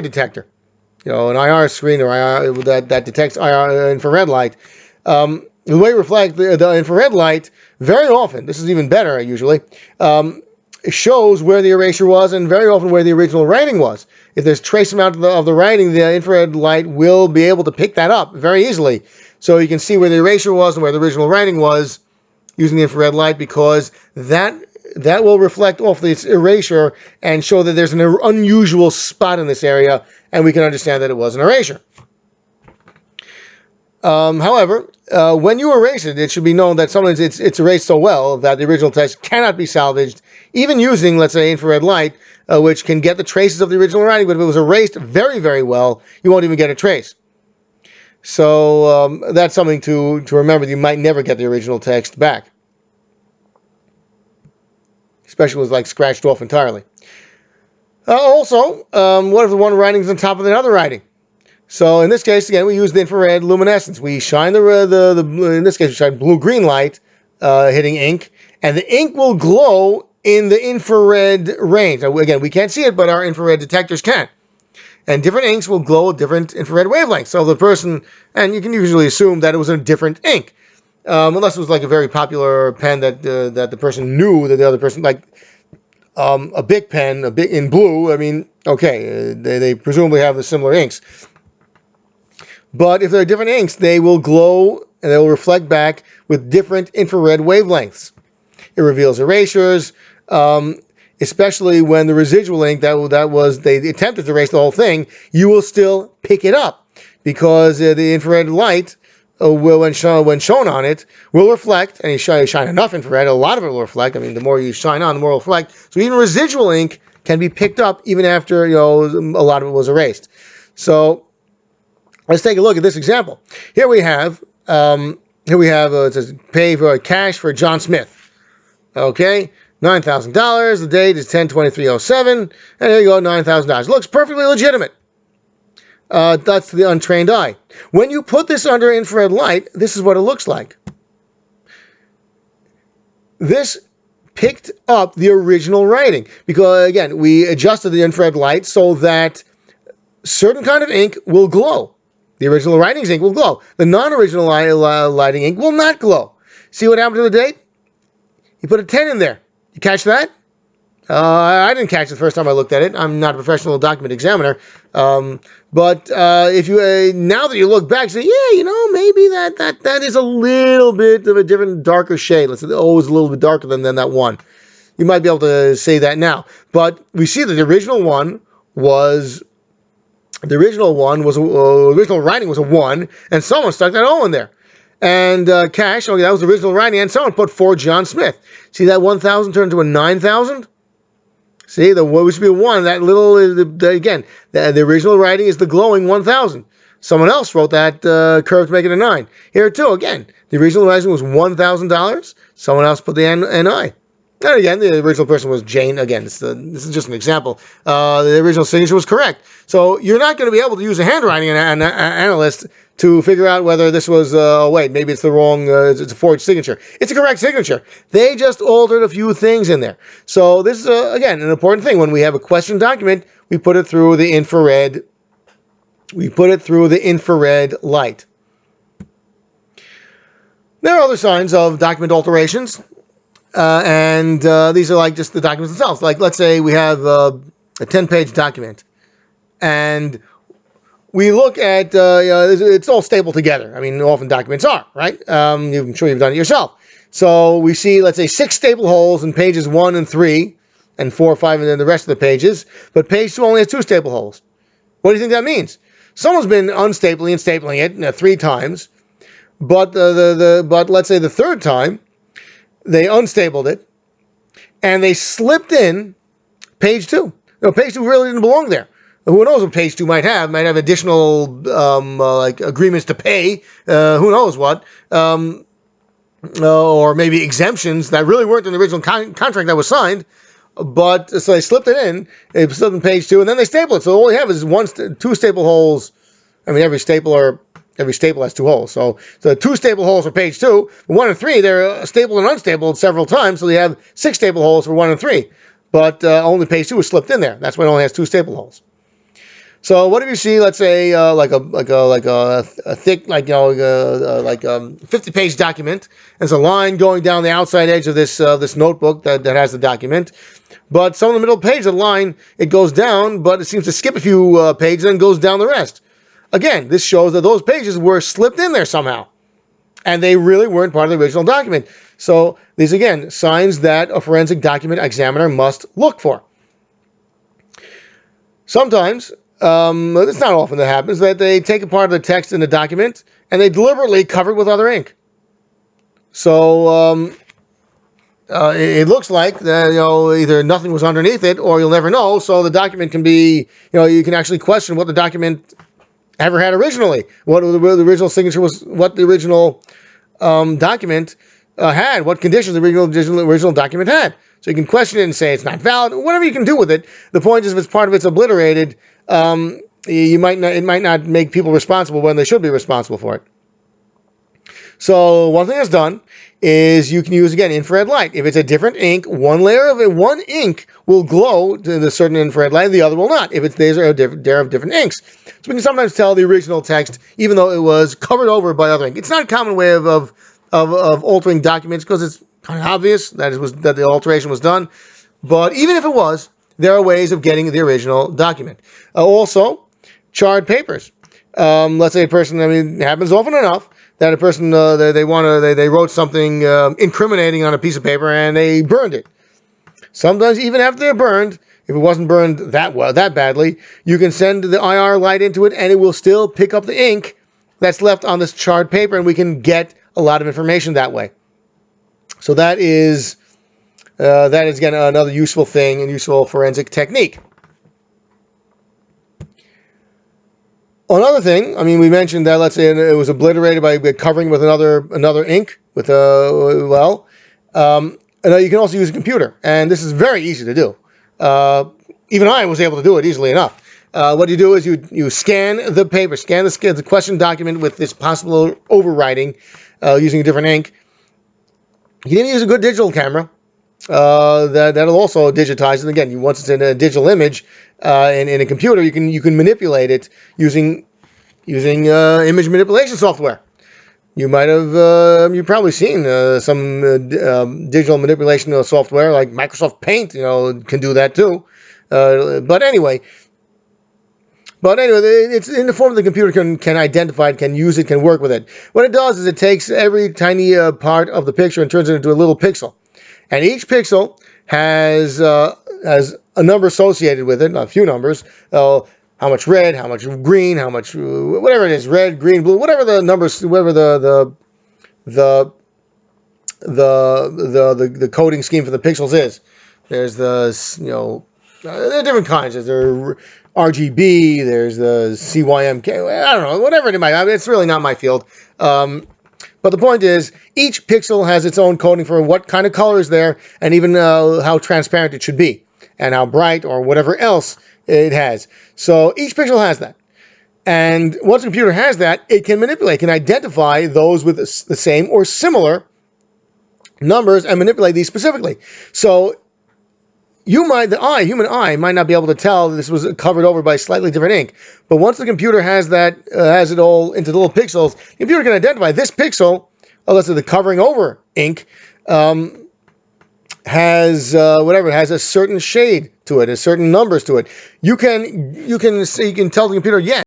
detector, an IR screen or IR that detects IR infrared light. The way it reflects the infrared light, very often, this is even better usually, shows where the erasure was and very often where the original writing was. If there's trace amount of the writing, the infrared light will be able to pick that up very easily. So you can see where the erasure was and where the original writing was using the infrared light, because that will reflect off this erasure and show that there's an unusual spot in this area, and we can understand that it was an erasure. However, when you erase it, it should be known that sometimes it's erased so well that the original text cannot be salvaged, even using, let's say, infrared light, which can get the traces of the original writing. But if it was erased very, very well, you won't even get a trace. So that's something to remember. You might never get the original text back, especially when it's like scratched off entirely. Also, what if the one writing is on top of another writing? So in this case, again, we use the infrared luminescence. We shine in this case, we shine blue-green light hitting ink, and the ink will glow in the infrared range. Now, again, we can't see it, but our infrared detectors can. And different inks will glow at different infrared wavelengths. So the person, and you can usually assume that it was a different ink, unless it was like a very popular pen that the person knew that the other person, like a big pen, in blue. I mean, okay, they presumably have the similar inks. But if they're different inks, they will glow and they will reflect back with different infrared wavelengths. It reveals erasures, especially when the residual ink they attempted to erase the whole thing, you will still pick it up, because the infrared light will, when shown on it, will reflect, and you shine enough infrared, a lot of it will reflect. I mean, the more you shine on, the more it will reflect. So even residual ink can be picked up even after a lot of it was erased. So let's take a look at this example. Here we have it says pay for cash for John Smith. Okay, $9,000. The date is 10/23/07, and there you go, $9,000. Looks perfectly legitimate. That's the untrained eye. When you put this under infrared light, this is what it looks like. This picked up the original writing because, again, we adjusted the infrared light so that certain kind of ink will glow. The original writing's ink will glow. The non-original lighting ink will not glow. See what happened to the date? You put a 10 in there. You catch that? I didn't catch it the first time I looked at it. I'm not a professional document examiner. But if you now that you look back, say, yeah, maybe that is a little bit of a different, darker shade. Let's say, oh, it's a little bit darker than that one. You might be able to say that now. But we see that the original writing was a 1, and someone stuck that O in there. And cash, okay, that was the original writing, and someone put for John Smith. See that 1,000 turned into a 9,000? See, what should be a 1, that little, again, the original writing is the glowing 1,000. Someone else wrote that curve to make it a 9. Here too, again, the original writing was $1,000. Someone else put the NI. And again, the original person was Jane. Again, this is just an example. The original signature was correct. So you're not going to be able to use a handwriting analyst to figure out whether this was, maybe it's the wrong, it's a forged signature. It's a correct signature. They just altered a few things in there. So this is, again, an important thing. When we have a question document, we put it through the infrared. We put it through the infrared light. There are other signs of document alterations. And these are like just the documents themselves. Like, let's say we have a 10-page document, and we look at, it's all stapled together. I mean, often documents are, right? I'm sure you've done it yourself. So we see, let's say, 6 staple holes in pages 1 and 3, and 4 or 5 and then the rest of the pages, but page 2 only has 2 staple holes. What do you think that means? Someone's been unstapling and stapling it 3 times, but but let's say the third time, they unstapled it, and they slipped in page 2. Page 2 really didn't belong there. Who knows what page 2 might have? Might have additional like agreements to pay. Who knows what? Or maybe exemptions that really weren't in the original contract that was signed. But so they slipped it in. They slipped in page 2, and then they stapled it. So all we have is 2 staple holes. I mean, every staple has 2 holes. So the 2 staple holes for page 2, 1 and 3, they're stapled and unstapled several times. So they have 6 staple holes for 1 and 3. But only page 2 was slipped in there. That's why it only has 2 staple holes. So what if you see, let's say, a thick, 50-page document. There's a line going down the outside edge of this notebook that has the document, but some of the middle page of the line, it goes down, but it seems to skip a few pages and goes down the rest. Again, this shows that those pages were slipped in there somehow, and they really weren't part of the original document. So these, again, signs that a forensic document examiner must look for. Sometimes, it's not often that happens, that they take a part of the text in the document and they deliberately cover it with other ink. So it looks like that, either nothing was underneath it, or you'll never know. So the document can be, you can actually question what the document ever had originally, what the original signature was, what the original document had, what conditions the original document had. So you can question it and say it's not valid, whatever you can do with it. The point is, if it's part of it's obliterated, it might not make people responsible when they should be responsible for it. So one thing that's done is you can use, again, infrared light. If it's a different ink, one ink will glow to the certain infrared light, the other will not. If they're of different inks. So we can sometimes tell the original text, even though it was covered over by other ink. It's not a common way of altering documents, because it's kind of obvious that the alteration was done. But even if it was, there are ways of getting the original document. Also, charred papers. Let's say a person, it happens often enough that a person they wrote something incriminating on a piece of paper and they burned it. Sometimes even after they're burned, if it wasn't burned that badly, you can send the IR light into it and it will still pick up the ink that's left on this charred paper, and we can get a lot of information that way. So that is again another useful thing and useful forensic technique. Another thing, we mentioned that, let's say it was obliterated by covering with another ink with you can also use a computer, and this is very easy to do. Even I was able to do it easily enough. What you do is you scan the paper, scan the question document with this possible overwriting using a different ink. You can use a good digital camera that'll also digitize it. Again, once it's in a digital image in a computer, you can manipulate it using image manipulation software. You might have you've probably seen some digital manipulation software like Microsoft Paint. Can do that too. But anyway, it's in the form of the computer can identify it, can use it, can work with it. What it does is it takes every tiny part of the picture and turns it into a little pixel. And each pixel has a number associated with it, a few numbers. How much red, how much green, how much whatever it is, red, green, blue, whatever the numbers, whatever the coding scheme for the pixels is. There's there are different kinds. There's RGB, there's the CYMK, I don't know, whatever it might be. It's really not my field. But the point is, each pixel has its own coding for what kind of color is there, and even how transparent it should be, and how bright or whatever else it has. So each pixel has that. And once a computer has that, it can manipulate, can identify those with the same or similar numbers and manipulate these specifically. So human eye might not be able to tell that this was covered over by slightly different ink. But once the computer has it all into little pixels, the computer can identify this pixel, let's say the covering over ink, has has a certain shade to it, a certain numbers to it. You can tell the computer, yes,